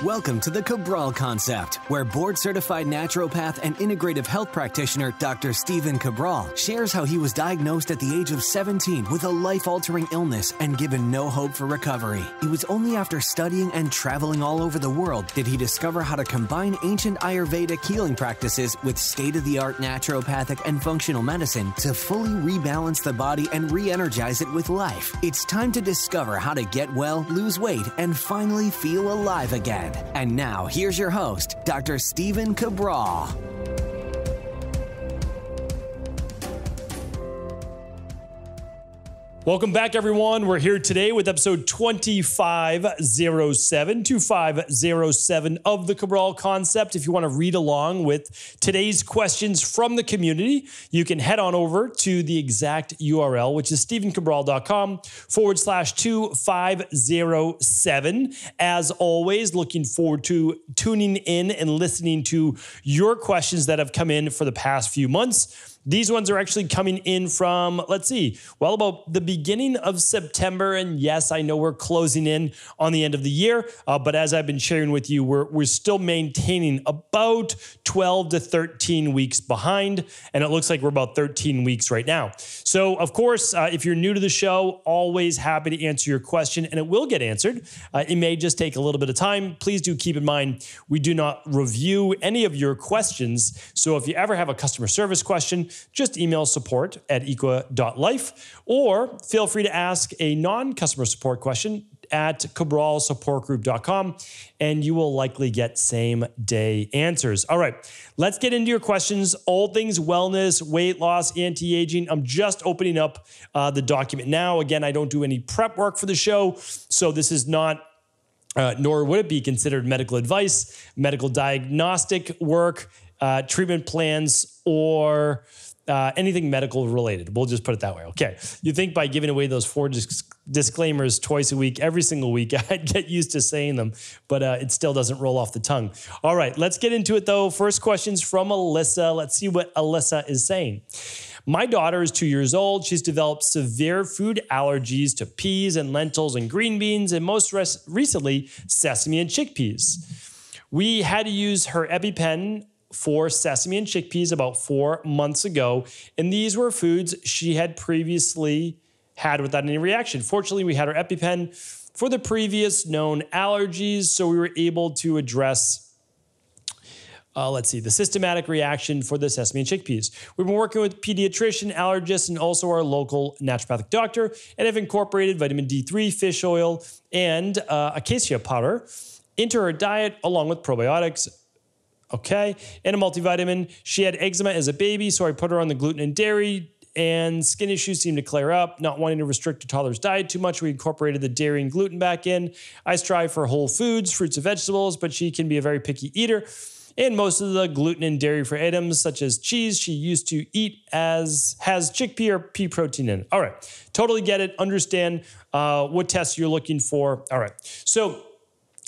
Welcome to the Cabral Concept, where board-certified naturopath and integrative health practitioner Dr. Stephen Cabral shares how he was diagnosed at the age of 17 with a life-altering illness and given no hope for recovery. It was only after studying and traveling all over the world did he discover how to combine ancient Ayurvedic healing practices with state-of-the-art naturopathic and functional medicine to fully rebalance the body and re-energize it with life. It's time to discover how to get well, lose weight, and finally feel alive again. And now, here's your host, Dr. Stephen Cabral. Welcome back, everyone. We're here today with episode 2507 of the Cabral Concept. If you want to read along with today's questions from the community, you can head on over to the exact URL, which is stephencabral.com/2507. As always, looking forward to tuning in and listening to your questions that have come in for the past few months. These ones are actually coming in from, let's see, well, about the beginning of September. And yes, I know we're closing in on the end of the year, but as I've been sharing with you, we're still maintaining about 12 to 13 weeks behind, and it looks like we're about 13 weeks right now. So, of course, if you're new to the show, always happy to answer your question, and it will get answered. It may just take a little bit of time. Please do keep in mind, we do not review any of your questions. So if you ever have a customer service question, just email support@equa.life, or feel free to ask a non-customer support question at cabralsupportgroup.com, and you will likely get same-day answers. All right, let's get into your questions. All things wellness, weight loss, anti-aging. I'm just opening up the document now. Again, I don't do any prep work for the show, so this is not nor would it be considered medical advice, medical diagnostic work, treatment plans, or anything medical related. We'll just put it that way. Okay. You think by giving away those 4 disclaimers twice a week, every single week, I'd get used to saying them, but it still doesn't roll off the tongue. All right, let's get into it though. First question's from Alyssa. Let's see what Alyssa is saying. My daughter is 2 years old. She's developed severe food allergies to peas and lentils and green beans, and most recently, sesame and chickpeas. We had to use her EpiPen for sesame and chickpeas about 4 months ago, and these were foods she had previously had without any reaction. Fortunately, we had our EpiPen for the previous known allergies, so we were able to address the systematic reaction for the sesame and chickpeas. We've been working with pediatrician, allergist, and also our local naturopathic doctor, and have incorporated vitamin D3, fish oil, and acacia powder into her diet along with probiotics. Okay, and a multivitamin. She had eczema as a baby, so I put her on the gluten and dairy, and skin issues seemed to clear up. Not wanting to restrict a toddler's diet too much, we incorporated the dairy and gluten back in. I strive for whole foods, fruits and vegetables, but she can be a very picky eater. And most of the gluten and dairy-free items, such as cheese, she used to eat has chickpea or pea protein in it. All right, totally get it. Understand what tests you're looking for. All right, so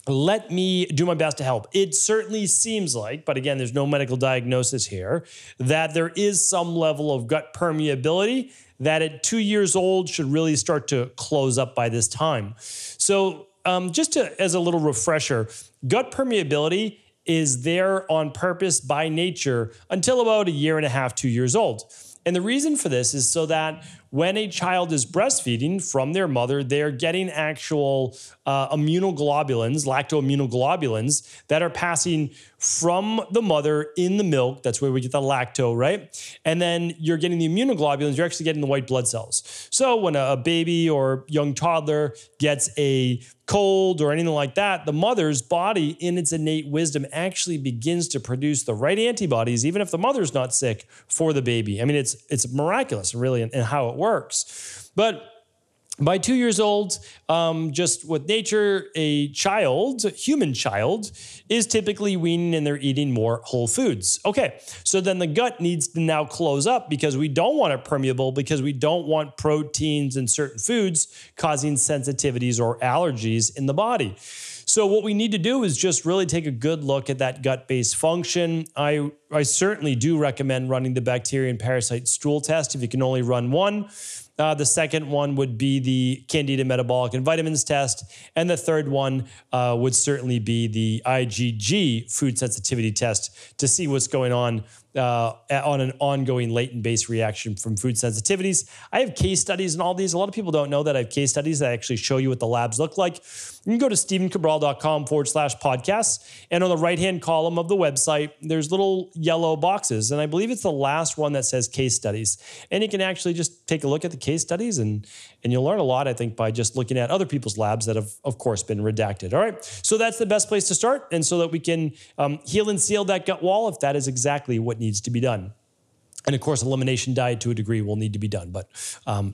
let me do my best to help. It certainly seems like, but again, there's no medical diagnosis here, that there is some level of gut permeability that at 2 years old should really start to close up by this time. So as a little refresher, gut permeability is there on purpose by nature until about 1.5 years, 2 years old. And the reason for this is so that when a child is breastfeeding from their mother, they're getting actual immunoglobulins, lactoimmunoglobulins, that are passing from the mother in the milk. That's where we get the lacto, right? And then you're getting the immunoglobulins, you're actually getting the white blood cells. So when a baby or young toddler gets a cold or anything like that, the mother's body, in its innate wisdom, actually begins to produce the right antibodies, even if the mother's not sick, for the baby. I mean, it's miraculous, really, in how it works. But by 2 years old, just with nature, a human child, is typically weaning and they're eating more whole foods. Okay, so then the gut needs to now close up because we don't want it permeable, because we don't want proteins in certain foods causing sensitivities or allergies in the body. So what we need to do is just really take a good look at that gut-based function. I certainly do recommend running the bacteria and parasite stool test if you can only run one. The second one would be the Candida metabolic and vitamins test. And the third one would certainly be the IgG food sensitivity test to see what's going on an ongoing latent-based reaction from food sensitivities. I have case studies in all these. A lot of people don't know that I have case studies that actually show you what the labs look like. You can go to stevencabral.com/podcasts, and on the right-hand column of the website, there's little yellow boxes, and I believe it's the last one that says case studies. And you can actually just take a look at the case studies, and you'll learn a lot, I think, by just looking at other people's labs that have, of course, been redacted. All right, so that's the best place to start, and so that we can heal and seal that gut wall if that is exactly what needs to be done. And of course, elimination diet to a degree will need to be done, but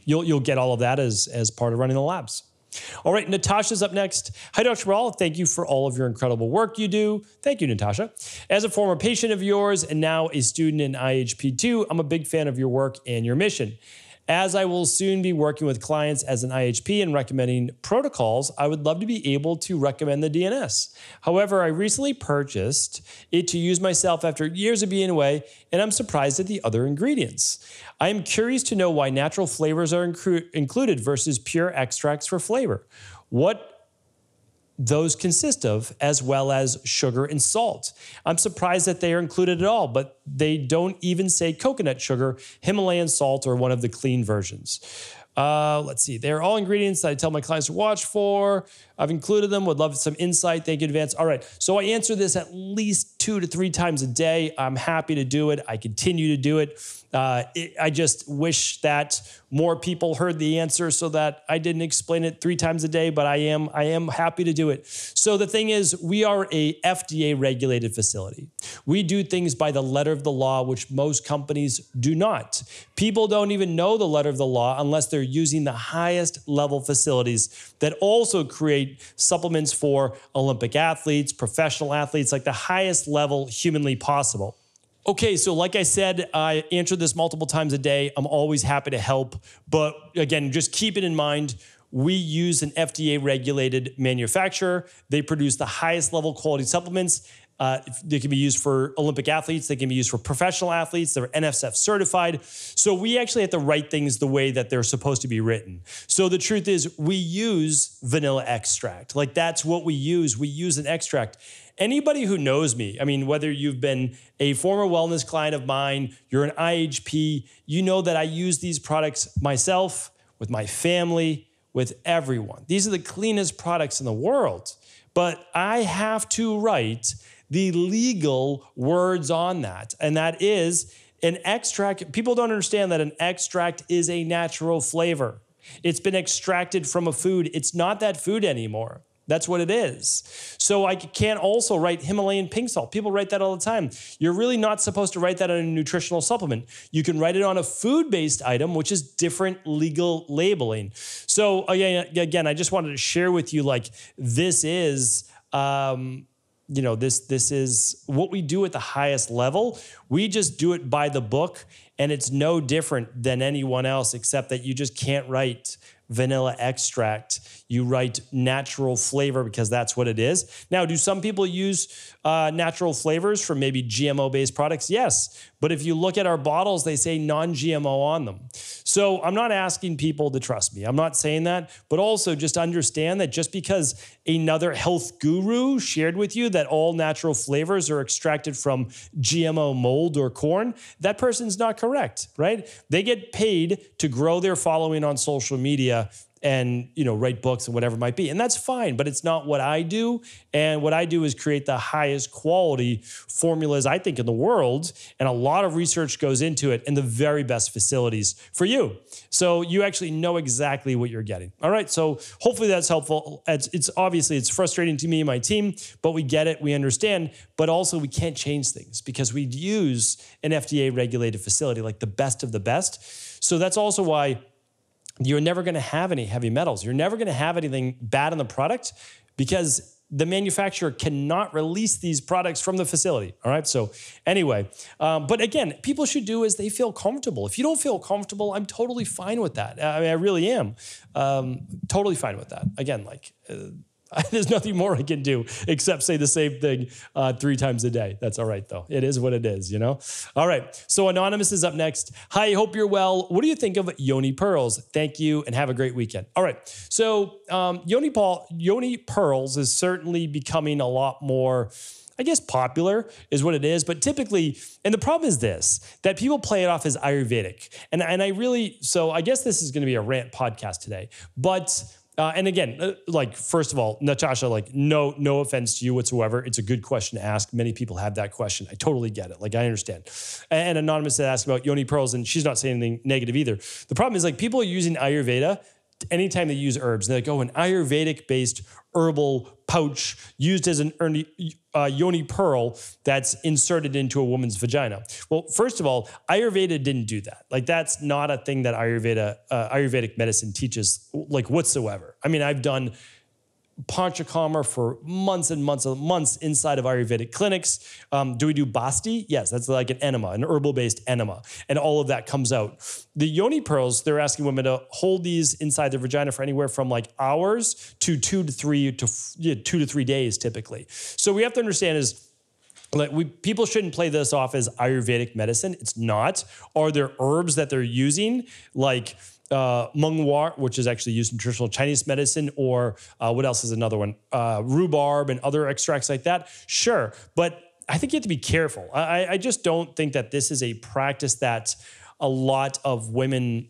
you'll get all of that as part of running the labs. All right, Natasha's up next. Hi, Dr. Cabral. Thank you for all of your incredible work you do. Thank you, Natasha. As a former patient of yours and now a student in IHP2, I'm a big fan of your work and your mission. As I will soon be working with clients as an IHP and recommending protocols, I would love to be able to recommend the DNS. However, I recently purchased it to use myself after years of being away, and I'm surprised at the other ingredients. I am curious to know why natural flavors are included versus pure extracts for flavor. What those consist of, as well as sugar and salt. I'm surprised that they are included at all, but they don't even say coconut sugar, Himalayan salt, or one of the clean versions. Let's see. They're all ingredients that I tell my clients to watch for. I've included them. Would love some insight. Thank you in advance. All right. So I answer this at least 2 to 3 times a day. I'm happy to do it. I continue to do it. I just wish that more people heard the answer so that I didn't explain it 3 times a day, but I am happy to do it. So the thing is, we are a FDA regulated facility. We do things by the letter of the law, which most companies do not. People don't even know the letter of the law unless they're using the highest level facilities that also create supplements for Olympic athletes, professional athletes, like the highest level humanly possible. Okay, so like I said, I answer this multiple times a day. I'm always happy to help. But again, just keep it in mind, we use an FDA-regulated manufacturer. They produce the highest level quality supplements. They can be used for Olympic athletes. They can be used for professional athletes. They're NSF certified. So we actually have to write things the way that they're supposed to be written. So the truth is we use vanilla extract. Like that's what we use. We use an extract. Anybody who knows me, I mean, whether you've been a former wellness client of mine, you're an IHP, you know that I use these products myself, with my family, with everyone. These are the cleanest products in the world. But I have to write the legal words on that. And that is an extract. People don't understand that an extract is a natural flavor. It's been extracted from a food. It's not that food anymore. That's what it is. So I can't also write Himalayan pink salt. People write that all the time. You're really not supposed to write that on a nutritional supplement. You can write it on a food-based item, which is different legal labeling. So again, I just wanted to share with you, like, this is, this is what we do at the highest level. We just do it by the book, and it's no different than anyone else, except that you just can't write vanilla extract. You write natural flavor because that's what it is. Now, do some people use natural flavors from maybe GMO-based products? Yes. But if you look at our bottles, they say non-GMO on them. So I'm not asking people to trust me. I'm not saying that. But also just understand that just because another health guru shared with you that all natural flavors are extracted from GMO mold or corn, that person's not correct, right? They get paid to grow their following on social media and, write books and whatever it might be. And that's fine, but it's not what I do. And what I do is create the highest quality formulas, I think, in the world. And a lot of research goes into it in the very best facilities for you. So you actually know exactly what you're getting. All right. So hopefully that's helpful. It's obviously, it's frustrating to me and my team, but we get it. We understand. But also we can't change things because we use an FDA regulated facility, like the best of the best. So that's also why you're never going to have any heavy metals. You're never going to have anything bad in the product because the manufacturer cannot release these products from the facility. All right. So anyway, but again, people should do as they feel comfortable. If you don't feel comfortable, I'm totally fine with that. I mean, I really am totally fine with that. Again, There's nothing more I can do except say the same thing 3 times a day. That's all right, though. It is what it is, All right. So Anonymous is up next. Hi, hope you're well. What do you think of Yoni pearls? Thank you and have a great weekend. All right. So Yoni pearls is certainly becoming a lot more, I guess, popular is what it is. But typically, and the problem is this, that people play it off as Ayurvedic. And I guess this is going to be a rant podcast today. But and again, first of all, Natasha, no offense to you whatsoever. It's a good question to ask. Many people have that question. I totally get it. I understand. And Anonymous asked about Yoni pearls, and she's not saying anything negative either. The problem is people are using Ayurveda anytime they use herbs. They're an Ayurvedic-based herbal pouch used as an Yoni pearl that's inserted into a woman's vagina. Well, first of all, Ayurveda didn't do that. That's not a thing that Ayurvedic medicine teaches whatsoever. I mean, I've done panchakarma for months and months and months inside of Ayurvedic clinics. Do we do basti? Yes, that's like an enema, an herbal-based enema. And all of that comes out. The Yoni pearls, they're asking women to hold these inside their vagina for anywhere from hours to 2 to 3 days typically. So we have to understand is people shouldn't play this off as Ayurvedic medicine. It's not. Are there herbs that they're using mungwar, which is actually used in traditional Chinese medicine, or what else is another one? Rhubarb and other extracts like that. Sure. But I think you have to be careful. I just don't think that this is a practice that a lot of women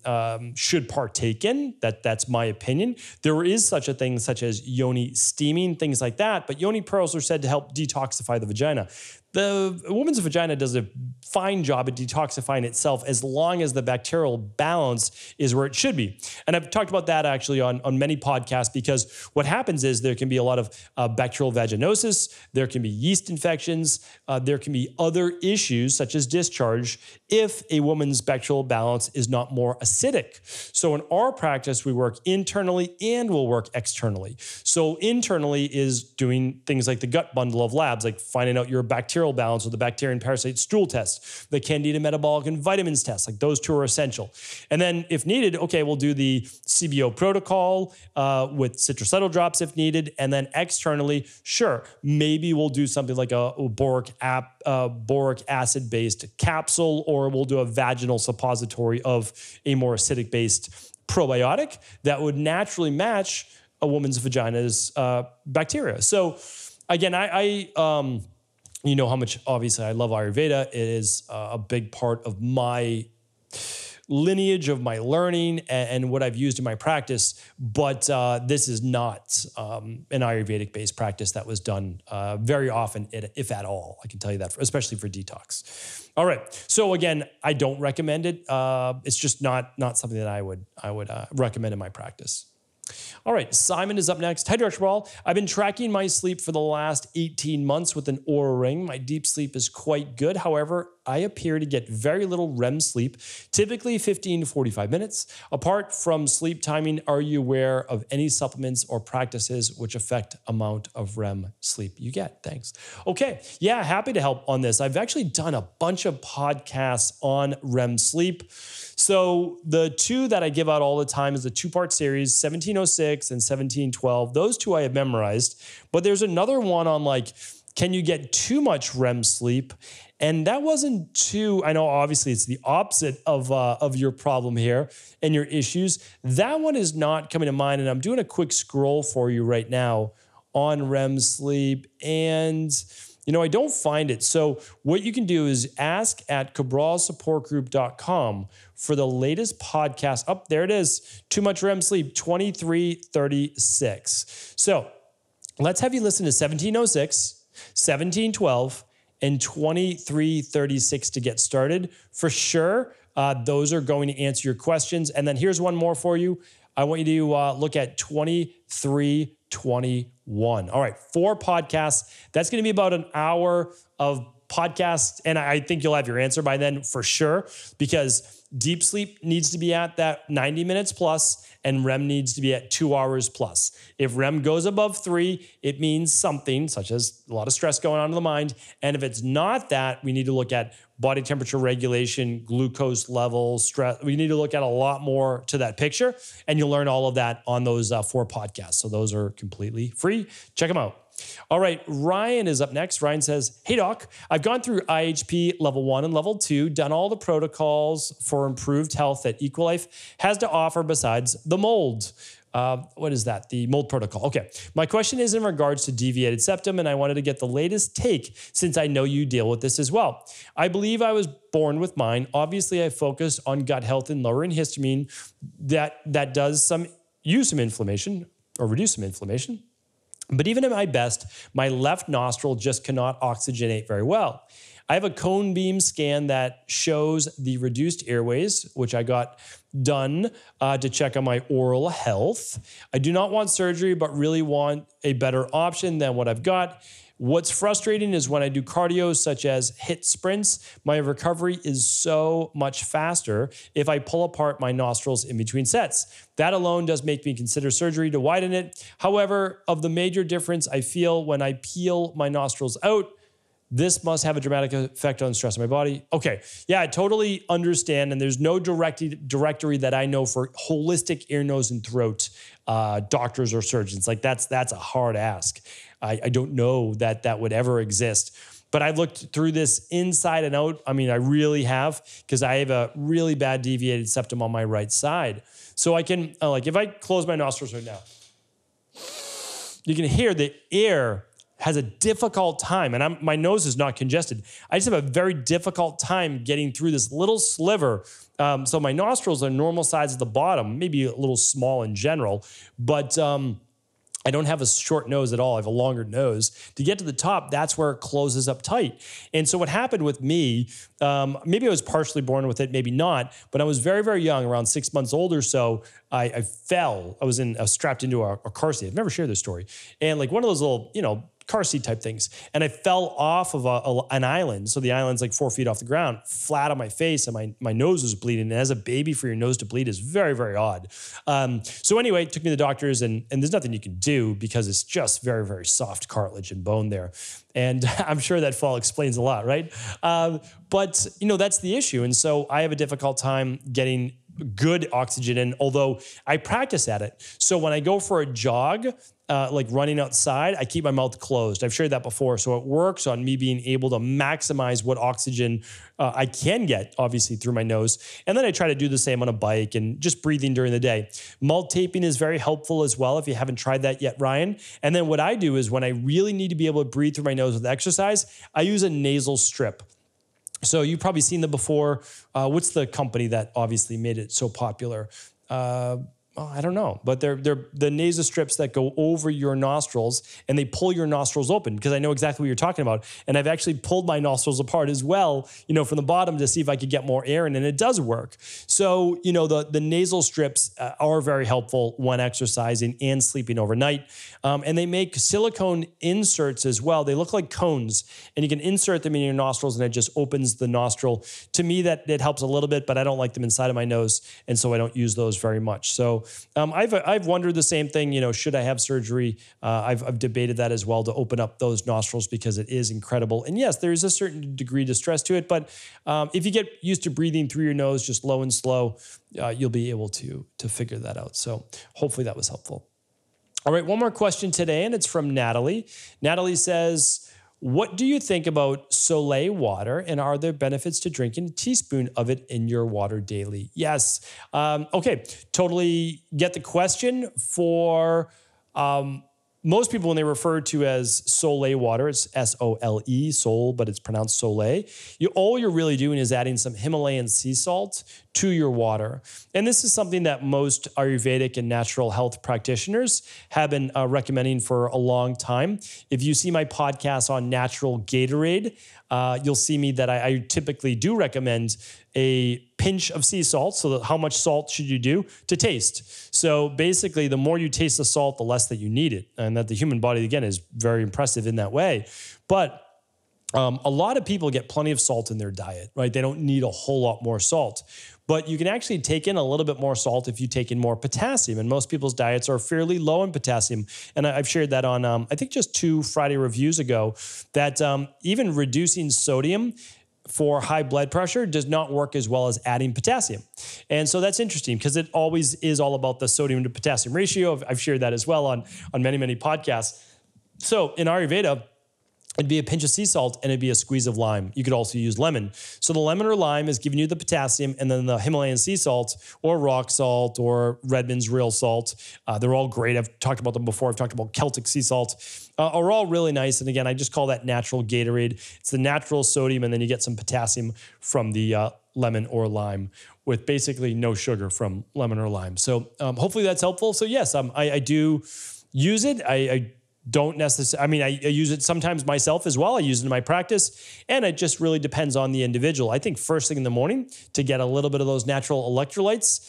should partake in. That's my opinion. There is such a thing such as Yoni steaming, things like that, but Yoni pearls are said to help detoxify the vagina. The woman's vagina does a fine job at detoxifying itself as long as the bacterial balance is where it should be. And I've talked about that actually on many podcasts, because what happens is there can be a lot of bacterial vaginosis, there can be yeast infections, there can be other issues such as discharge if a woman's bacterial balance is not more acidic. So in our practice, we work internally and we'll work externally. So internally is doing things like the gut bundle of labs, like finding out your bacterial balance with the bacteria and parasite stool test, the candida metabolic and vitamins test. Those 2 are essential. And then if needed, we'll do the CBO protocol with citruslytyl drops if needed. And then externally, sure, maybe we'll do something like a boric acid-based capsule, or we'll do a vaginal suppository of a more acidic-based probiotic that would naturally match a woman's vagina's bacteria. So again, you know how much, obviously, I love Ayurveda. It is a big part of my lineage, of my learning, and what I've used in my practice. But this is not an Ayurvedic-based practice that was done very often, if at all. I can tell you that, especially for detox. All right. So again, I don't recommend it. It's just not something that I would recommend in my practice. All right, Simon is up next. Hi, Dr. Cabral. I've been tracking my sleep for the last 18 months with an Oura Ring. My deep sleep is quite good. However, I appear to get very little REM sleep, typically 15 to 45 minutes. Apart from sleep timing, are you aware of any supplements or practices which affect amount of REM sleep you get? Thanks. Okay, yeah, happy to help on this. I've actually done a bunch of podcasts on REM sleep. So the 2 that I give out all the time is the 2-part series, 1706 and 1712. Those 2 I have memorized. But there's another one on can you get too much REM sleep? And that wasn't too, I know obviously it's the opposite of your problem here and your issues. That one is not coming to mind. And I'm doing a quick scroll for you right now on REM sleep. And I don't find it. So what you can do is ask at cabralsupportgroup.com for the latest podcast. Oh, there it is. Too much REM sleep, 2336. So let's have you listen to 1706, 1712, and 2336 to get started. For sure, those are going to answer your questions. And then here's one more for you. I want you to look at 2321. All right, 4 podcasts. That's going to be about an hour of podcast, and I think you'll have your answer by then for sure, because deep sleep needs to be at that 90 minutes plus, and REM needs to be at 2 hours plus. If REM goes above 3, it means something, such as a lot of stress going on in the mind. And if it's not that, we need to look at body temperature regulation, glucose levels, stress. We need to look at a lot more to that picture. And you'll learn all of that on those 4 podcasts. So those are completely free. Check them out. All right, Ryan is up next. Ryan says, hey, Doc, I've gone through IHP level 1 and level 2, done all the protocols for improved health that Equilife has to offer besides the mold. What is that? The mold protocol. Okay. My question is in regards to deviated septum, and I wanted to get the latest take since I know you deal with this as well. I believe I was born with mine. Obviously, I focus on gut health and lowering histamine. That does use some inflammation or reduce some inflammation. But even at my best, my left nostril just cannot oxygenate very well. I have a cone beam scan that shows the reduced airways, which I got done to check on my oral health. I do not want surgery, but really want a better option than what I've got. What's frustrating is when I do cardio, such as HIIT sprints, my recovery is so much faster if I pull apart my nostrils in between sets. That alone does make me consider surgery to widen it. However, of the major difference I feel when I peel my nostrils out, this must have a dramatic effect on stress in my body. Okay, yeah, I totally understand. And there's no directory that I know for holistic ear, nose, and throat doctors or surgeons. Like that's a hard ask. I don't know that would ever exist. But I've looked through this inside and out. I mean, I really have, because I have a really bad deviated septum on my right side. So I can, if I close my nostrils right now, you can hear the air has a difficult time, and my nose is not congested. I just have a very difficult time getting through this little sliver. So my nostrils are normal size at the bottom, maybe a little small in general, but I don't have a short nose at all. I have a longer nose. To get to the top, that's where it closes up tight. And so what happened with me, maybe I was partially born with it, maybe not, but I was very, very young, around 6 months old or so. I fell. I was strapped into a car seat. I've never shared this story. And like one of those little, car seat type things. And I fell off of an island. So the island's like 4 feet off the ground, flat on my face, and my nose was bleeding. And as a baby, for your nose to bleed is very, very odd. So anyway, it took me to the doctors, and there's nothing you can do because it's just very, very soft cartilage and bone there. And I'm sure that fall explains a lot, right? But that's the issue. And so I have a difficult time getting good oxygen in, although I practice at it. So when I go for a jog, like running outside, I keep my mouth closed. I've shared that before. So it works on me being able to maximize what oxygen I can get, obviously, through my nose. And then I try to do the same on a bike and just breathing during the day. Malt taping is very helpful as well if you haven't tried that yet, Ryan. And then what I do is when I really need to be able to breathe through my nose with exercise, I use a nasal strip. So you've probably seen them before. What's the company that obviously made it so popular? I don't know, but they're the nasal strips that go over your nostrils and they pull your nostrils open, because I know exactly what you're talking about. And I've actually pulled my nostrils apart as well, from the bottom to see if I could get more air in, and it does work. So, the nasal strips are very helpful when exercising and sleeping overnight. And they make silicone inserts as well. They look like cones, and you can insert them in your nostrils and it just opens the nostril. To me, that helps a little bit, but I don't like them inside of my nose, and so I don't use those very much. So I've wondered the same thing, should I have surgery? I've debated that as well, to open up those nostrils, because it is incredible. And yes, there is a certain degree of distress to it, but if you get used to breathing through your nose, just low and slow, you'll be able to figure that out. So hopefully that was helpful. All right, one more question today, and it's from Natalie. Natalie says, what do you think about Soleil water, and are there benefits to drinking a teaspoon of it in your water daily? Yes. Okay, totally get the question. For most people, when they refer to as Soleil water, it's S-O-L-E, Sol, but it's pronounced Soleil. All you're really doing is adding some Himalayan sea salt to your water. And this is something that most Ayurvedic and natural health practitioners have been recommending for a long time. If you see my podcast on natural Gatorade, you'll see me that I typically do recommend a pinch of sea salt. So how much salt should you do to taste? So basically, the more you taste the salt, the less that you need it. And that the human body, again, is very impressive in that way. But A lot of people get plenty of salt in their diet, right? They don't need a whole lot more salt. But you can actually take in a little bit more salt if you take in more potassium. And most people's diets are fairly low in potassium. And I've shared that on, I think just 2 Friday reviews ago, that even reducing sodium for high blood pressure does not work as well as adding potassium. And so that's interesting because it always is all about the sodium to potassium ratio. I've shared that as well on many, many podcasts. So in Ayurveda, it'd be a pinch of sea salt and it'd be a squeeze of lime. You could also use lemon. So the lemon or lime is giving you the potassium, and then the Himalayan sea salt or rock salt or Redmond's real salt. They're all great. I've talked about them before. I've talked about Celtic sea salt. Are all really nice. And again, I just call that natural Gatorade. It's the natural sodium, and then you get some potassium from the lemon or lime with basically no sugar from lemon or lime. So hopefully that's helpful. So yes, I do use it. I don't necessarily, I mean, I use it sometimes myself as well. I use it in my practice, and it just really depends on the individual. I think first thing in the morning to get a little bit of those natural electrolytes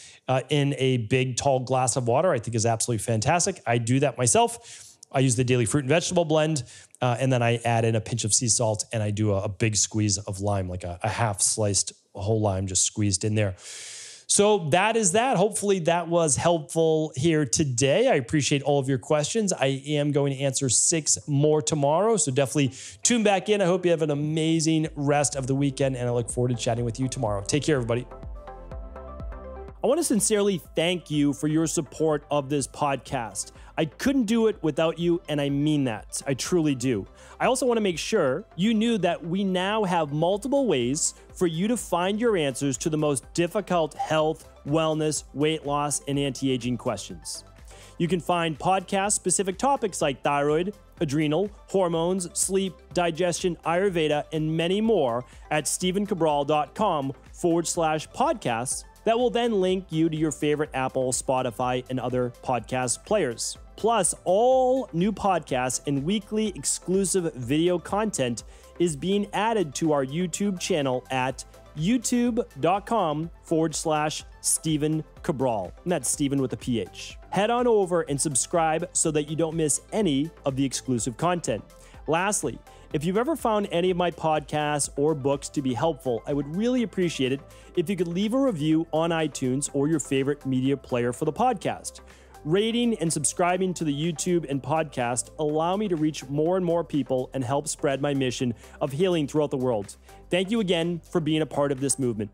in a big, tall glass of water, I think is absolutely fantastic. I do that myself. I use the daily fruit and vegetable blend, and then I add in a pinch of sea salt, and I do a big squeeze of lime, like a half sliced whole lime just squeezed in there. So that is that. Hopefully that was helpful here today. I appreciate all of your questions. I am going to answer 6 more tomorrow, so definitely tune back in. I hope you have an amazing rest of the weekend, and I look forward to chatting with you tomorrow. Take care, everybody. I want to sincerely thank you for your support of this podcast. I couldn't do it without you, and I mean that. I truly do. I also want to make sure you knew that we now have multiple ways for you to find your answers to the most difficult health, wellness, weight loss, and anti-aging questions. You can find podcast-specific topics like thyroid, adrenal, hormones, sleep, digestion, Ayurveda, and many more at stevencabral.com/podcasts that will then link you to your favorite Apple, Spotify, and other podcast players. Plus, all new podcasts and weekly exclusive video content is being added to our YouTube channel at youtube.com/Steven Cabral. And that's Steven with a PH. Head on over and subscribe so that you don't miss any of the exclusive content. Lastly, if you've ever found any of my podcasts or books to be helpful, I would really appreciate it if you could leave a review on iTunes or your favorite media player for the podcast. Rating and subscribing to the YouTube and podcast allow me to reach more and more people and help spread my mission of healing throughout the world. Thank you again for being a part of this movement.